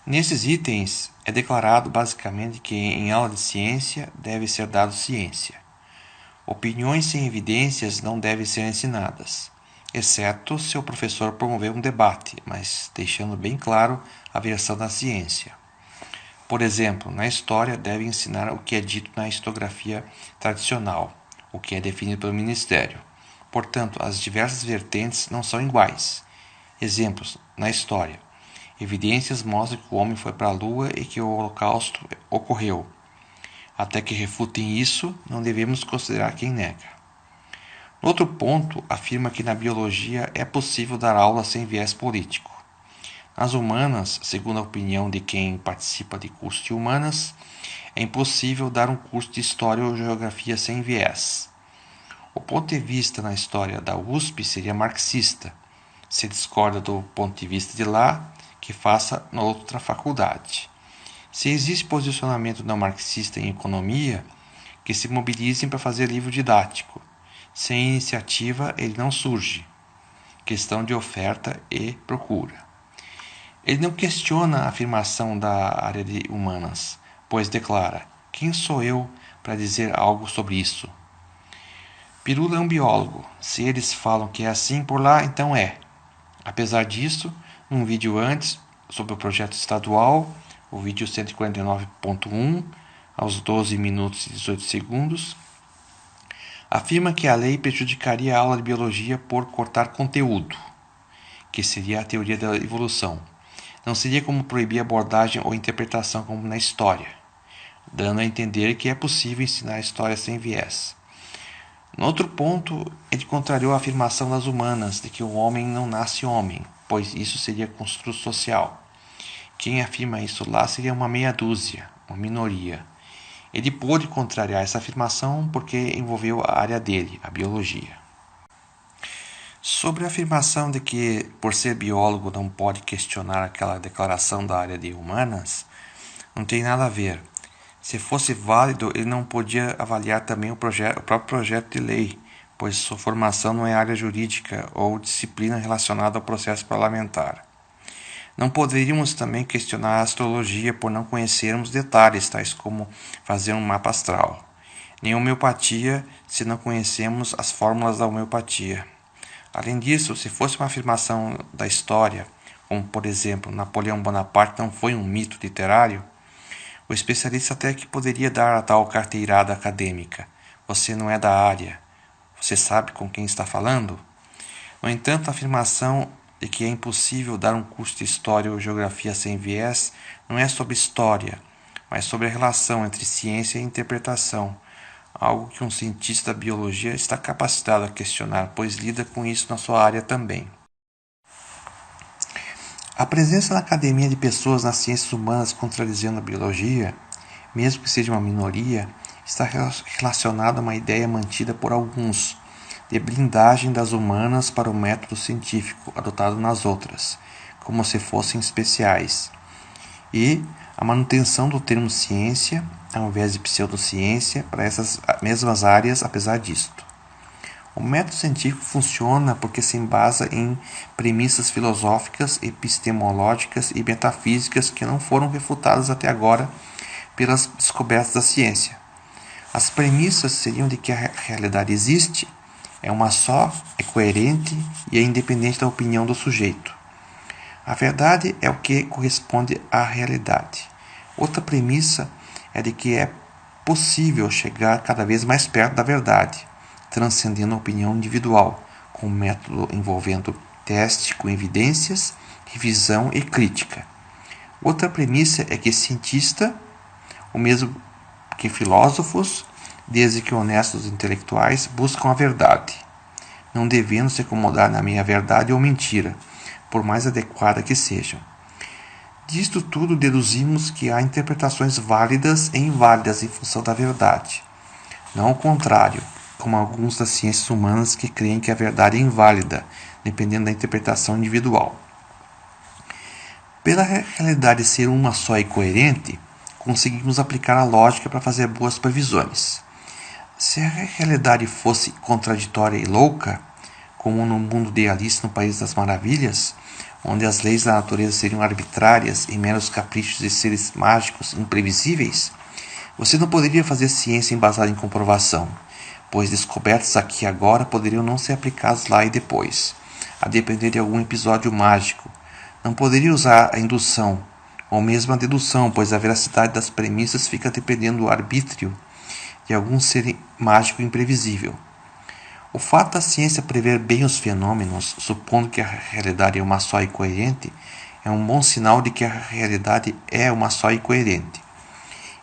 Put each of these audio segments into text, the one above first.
Nesses itens, é declarado basicamente que em aula de ciência deve ser dado ciência. Opiniões sem evidências não devem ser ensinadas, exceto se o professor promover um debate, mas deixando bem claro a versão da ciência. Por exemplo, na história deve ensinar o que é dito na historiografia tradicional, o que é definido pelo Ministério. Portanto, as diversas vertentes não são iguais. Exemplos: na história, evidências mostram que o homem foi para a Lua e que o Holocausto ocorreu. Até que refutem isso, não devemos considerar quem nega. No outro ponto, afirma que na biologia é possível dar aula sem viés político. Nas humanas, segundo a opinião de quem participa de curso de humanas, é impossível dar um curso de história ou geografia sem viés. O ponto de vista na história da USP seria marxista. Se discorda do ponto de vista de lá, que faça na outra faculdade. Se existe posicionamento não marxista em economia, que se mobilizem para fazer livro didático. Sem iniciativa, ele não surge. Questão de oferta e procura. Ele não questiona a afirmação da área de humanas, pois declara: quem sou eu para dizer algo sobre isso? Pirula é um biólogo. Se eles falam que é assim por lá, então é. Apesar disso, num vídeo antes, sobre o projeto estadual, o vídeo 149.1, aos 12 minutos e 18 segundos, afirma que a lei prejudicaria a aula de biologia por cortar conteúdo, que seria a teoria da evolução. Não seria como proibir abordagem ou interpretação como na história, dando a entender que é possível ensinar a história sem viés. No outro ponto, ele contrariou a afirmação das humanas de que o homem não nasce homem, pois isso seria construto social. Quem afirma isso lá seria uma meia dúzia, uma minoria. Ele pôde contrariar essa afirmação porque envolveu a área dele, a biologia. Sobre a afirmação de que, por ser biólogo, não pode questionar aquela declaração da área de humanas, não tem nada a ver. Se fosse válido, ele não podia avaliar também o próprio projeto de lei, pois sua formação não é área jurídica ou disciplina relacionada ao processo parlamentar. Não poderíamos também questionar a astrologia por não conhecermos detalhes, tais como fazer um mapa astral. Nem a homeopatia, se não conhecemos as fórmulas da homeopatia. Além disso, se fosse uma afirmação da história, como por exemplo, Napoleão Bonaparte não foi um mito literário, o especialista até que poderia dar a tal carteirada acadêmica. Você não é da área. Você sabe com quem está falando? No entanto, a afirmação de que é impossível dar um curso de história ou geografia sem viés não é sobre história, mas sobre a relação entre ciência e interpretação, algo que um cientista da biologia está capacitado a questionar, pois lida com isso na sua área também. A presença na academia de pessoas nas ciências humanas contradizendo a biologia, mesmo que seja uma minoria, está relacionada a uma ideia mantida por alguns, de blindagem das humanas para o método científico adotado nas outras, como se fossem especiais, e a manutenção do termo ciência, ao invés de pseudociência, para essas mesmas áreas, apesar disto. O método científico funciona porque se embasa em premissas filosóficas, epistemológicas e metafísicas que não foram refutadas até agora pelas descobertas da ciência. As premissas seriam de que a realidade existe, é uma só, é coerente e é independente da opinião do sujeito. A verdade é o que corresponde à realidade. Outra premissa é de que é possível chegar cada vez mais perto da verdade, transcendendo a opinião individual, com um método envolvendo teste com evidências, revisão e crítica. Outra premissa é que cientista, o mesmo que filósofos, desde que honestos intelectuais, buscam a verdade, não devendo se acomodar na meia-verdade ou mentira, por mais adequada que sejam. Disto tudo deduzimos que há interpretações válidas e inválidas em função da verdade. Não ao contrário, como alguns das ciências humanas que creem que a verdade é inválida, dependendo da interpretação individual. Pela realidade ser uma só e coerente, conseguimos aplicar a lógica para fazer boas previsões. Se a realidade fosse contraditória e louca, como no mundo de Alice no País das Maravilhas, onde as leis da natureza seriam arbitrárias e meros caprichos de seres mágicos imprevisíveis, você não poderia fazer ciência embasada em comprovação, pois descobertas aqui e agora poderiam não ser aplicadas lá e depois, a depender de algum episódio mágico. Não poderia usar a indução, ou mesmo a dedução, pois a veracidade das premissas fica dependendo do arbítrio de algum ser mágico imprevisível. O fato da ciência prever bem os fenômenos, supondo que a realidade é uma só e coerente, é um bom sinal de que a realidade é uma só e coerente.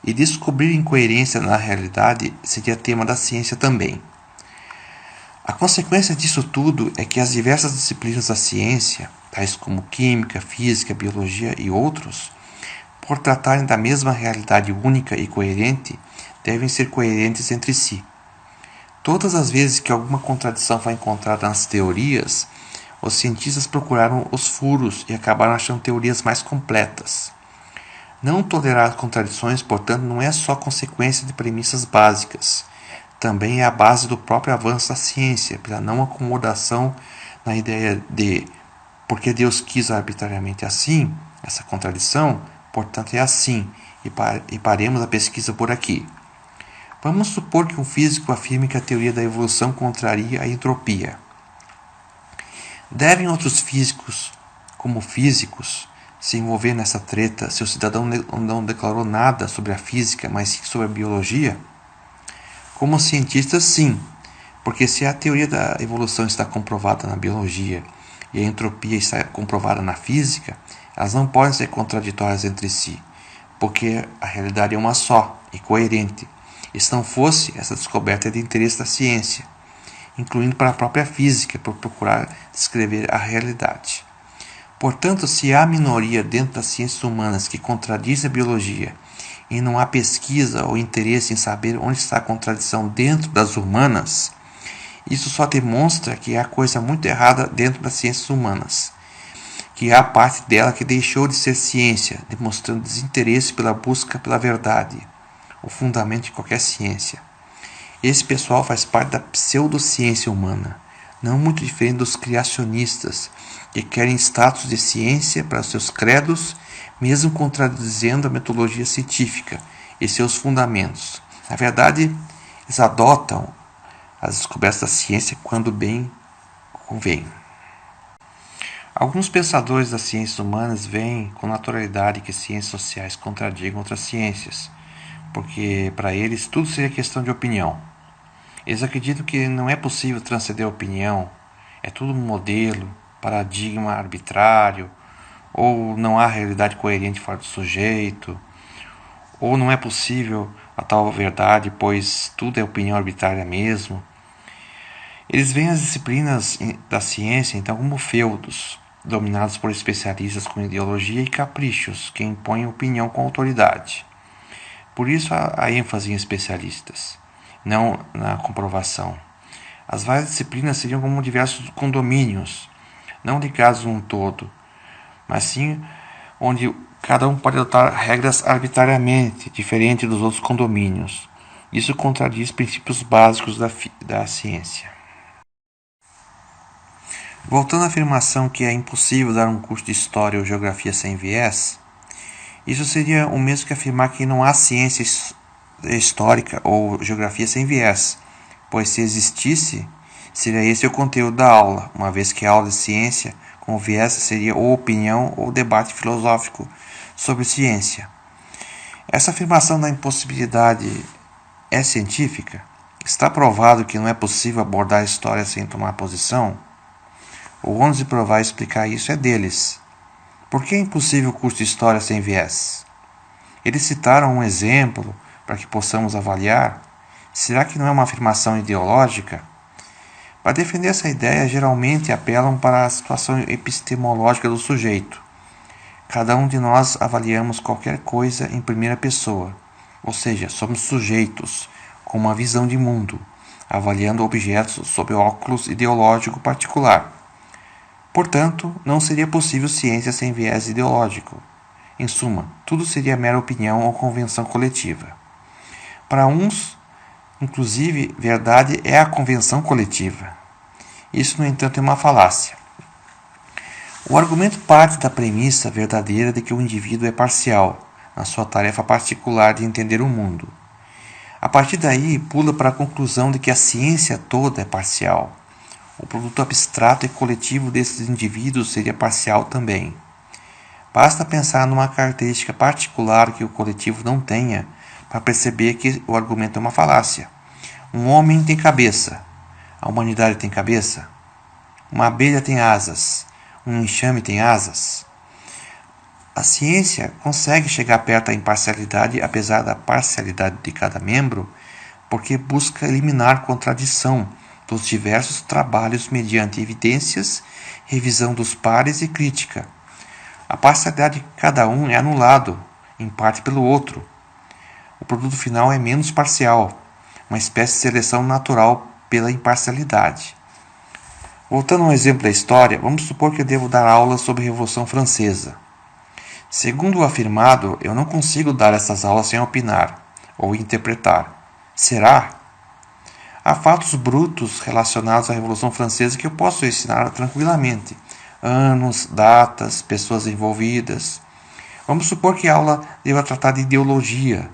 E descobrir incoerência na realidade seria tema da ciência também. A consequência disso tudo é que as diversas disciplinas da ciência, tais como química, física, biologia e outros, por tratarem da mesma realidade única e coerente, devem ser coerentes entre si. Todas as vezes que alguma contradição foi encontrada nas teorias, os cientistas procuraram os furos e acabaram achando teorias mais completas. Não tolerar contradições, portanto, não é só consequência de premissas básicas. Também é a base do próprio avanço da ciência, pela não acomodação na ideia de porque Deus quis arbitrariamente assim, essa contradição, portanto é assim, e paremos a pesquisa por aqui. Vamos supor que um físico afirme que a teoria da evolução contraria a entropia. Devem outros físicos, como físicos, se envolver nessa treta se o cidadão não declarou nada sobre a física, mas sim sobre a biologia? Como cientistas, sim, porque se a teoria da evolução está comprovada na biologia e a entropia está comprovada na física, elas não podem ser contraditórias entre si, porque a realidade é uma só e coerente. E se não fosse, essa descoberta é de interesse da ciência, incluindo para a própria física, por procurar descrever a realidade. Portanto, se há minoria dentro das ciências humanas que contradiz a biologia e não há pesquisa ou interesse em saber onde está a contradição dentro das humanas, isso só demonstra que há coisa muito errada dentro das ciências humanas, que há parte dela que deixou de ser ciência, demonstrando desinteresse pela busca pela verdade, o fundamento de qualquer ciência. Esse pessoal faz parte da pseudociência humana, não muito diferente dos criacionistas, que querem status de ciência para seus credos, mesmo contradizendo a metodologia científica e seus fundamentos. Na verdade, eles adotam as descobertas da ciência quando bem convém. Alguns pensadores das ciências humanas veem com naturalidade que ciências sociais contradigam outras ciências, porque para eles tudo seria questão de opinião. Eles acreditam que não é possível transcender a opinião, é tudo um modelo, paradigma arbitrário, ou não há realidade coerente fora do sujeito, ou não é possível a tal verdade, pois tudo é opinião arbitrária mesmo. Eles veem as disciplinas da ciência então como feudos, dominados por especialistas com ideologia e caprichos, que impõem opinião com autoridade. Por isso há ênfase em especialistas, não na comprovação. As várias disciplinas seriam como diversos condomínios, não ligados um todo, mas sim onde cada um pode adotar regras arbitrariamente, diferente dos outros condomínios. Isso contradiz princípios básicos da ciência. Voltando à afirmação que é impossível dar um curso de História ou Geografia sem viés, isso seria o mesmo que afirmar que não há ciência histórica ou geografia sem viés, pois se existisse, seria esse o conteúdo da aula, uma vez que a aula de ciência com viés seria ou opinião ou debate filosófico sobre ciência. Essa afirmação da impossibilidade é científica? Está provado que não é possível abordar a história sem tomar posição? O ônus de provar e explicar isso é deles. Por que é impossível o curso de História sem viés? Eles citaram um exemplo para que possamos avaliar. Será que não é uma afirmação ideológica? Para defender essa ideia, geralmente apelam para a situação epistemológica do sujeito. Cada um de nós avaliamos qualquer coisa em primeira pessoa, ou seja, somos sujeitos com uma visão de mundo, avaliando objetos sob óculos ideológico particular. Portanto, não seria possível ciência sem viés ideológico. Em suma, tudo seria mera opinião ou convenção coletiva. Para uns, inclusive, verdade é a convenção coletiva. Isso, no entanto, é uma falácia. O argumento parte da premissa verdadeira de que o indivíduo é parcial na sua tarefa particular de entender o mundo. A partir daí, pula para a conclusão de que a ciência toda é parcial. O produto abstrato e coletivo desses indivíduos seria parcial também. Basta pensar numa característica particular que o coletivo não tenha para perceber que o argumento é uma falácia. Um homem tem cabeça. A humanidade tem cabeça? Uma abelha tem asas. Um enxame tem asas? A ciência consegue chegar perto da imparcialidade, apesar da parcialidade de cada membro, porque busca eliminar contradição dos diversos trabalhos mediante evidências, revisão dos pares e crítica. A parcialidade de cada um é anulado, em parte pelo outro. O produto final é menos parcial, uma espécie de seleção natural pela imparcialidade. Voltando ao exemplo da história, vamos supor que eu devo dar aulas sobre a Revolução Francesa. Segundo o afirmado, eu não consigo dar essas aulas sem opinar ou interpretar. Será? Há fatos brutos relacionados à Revolução Francesa que eu posso ensinar tranquilamente. Anos, datas, pessoas envolvidas. Vamos supor que a aula deva tratar de ideologia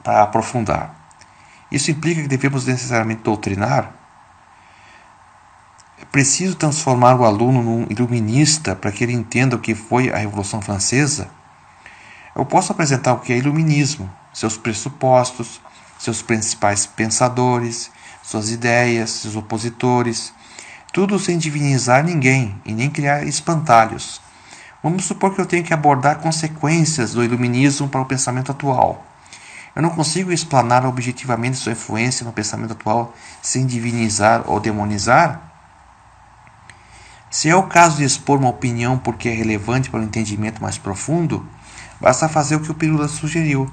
para aprofundar. Isso implica que devemos necessariamente doutrinar? É preciso transformar o aluno num iluminista para que ele entenda o que foi a Revolução Francesa? Eu posso apresentar o que é iluminismo, seus pressupostos, seus principais pensadores, suas ideias, seus opositores, tudo sem divinizar ninguém e nem criar espantalhos. Vamos supor que eu tenho que abordar consequências do iluminismo para o pensamento atual. Eu não consigo explanar objetivamente sua influência no pensamento atual sem divinizar ou demonizar? Se é o caso de expor uma opinião porque é relevante para um entendimento mais profundo, basta fazer o que o Pirula sugeriu,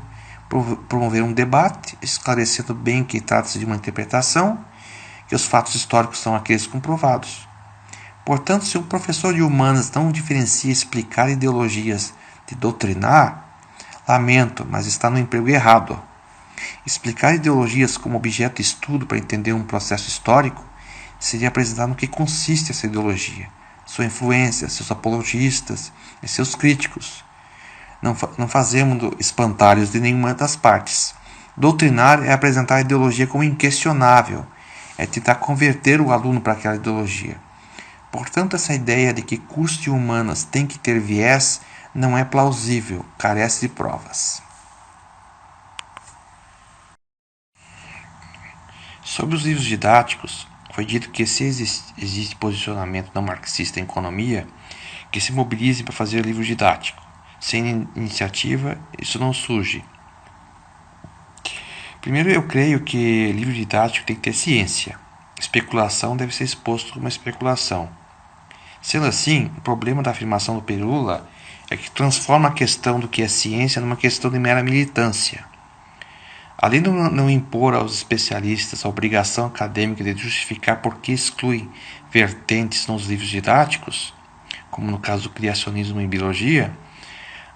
promover um debate, esclarecendo bem que trata-se de uma interpretação, que os fatos históricos são aqueles comprovados. Portanto, se o professor de humanas não diferencia explicar ideologias de doutrinar, lamento, mas está no emprego errado. Explicar ideologias como objeto de estudo para entender um processo histórico seria apresentar no que consiste essa ideologia, sua influência, seus apologistas e seus críticos. Não fazemos espantalhos de nenhuma das partes. Doutrinar é apresentar a ideologia como inquestionável, é tentar converter o aluno para aquela ideologia. Portanto, essa ideia de que curso de humanas tem que ter viés não é plausível, carece de provas. Sobre os livros didáticos, foi dito que se existe posicionamento não marxista em economia, que se mobilize para fazer livro didático. Sem iniciativa, isso não surge. Primeiro, eu creio que livro didático tem que ter ciência. Especulação deve ser exposto como especulação. Sendo assim, o problema da afirmação do Pirula é que transforma a questão do que é ciência numa questão de mera militância. Além de não impor aos especialistas a obrigação acadêmica de justificar por que exclui vertentes nos livros didáticos, como no caso do criacionismo em biologia,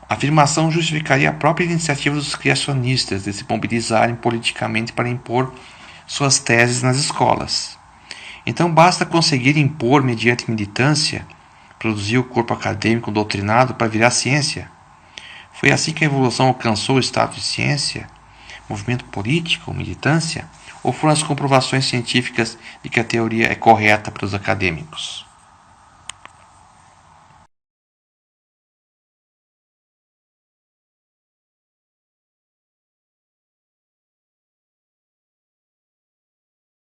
a afirmação justificaria a própria iniciativa dos criacionistas de se mobilizarem politicamente para impor suas teses nas escolas. Então basta conseguir impor mediante militância, produzir o corpo acadêmico doutrinado para virar ciência. Foi assim que a evolução alcançou o status de ciência, movimento político, militância, ou foram as comprovações científicas de que a teoria é correta para os acadêmicos?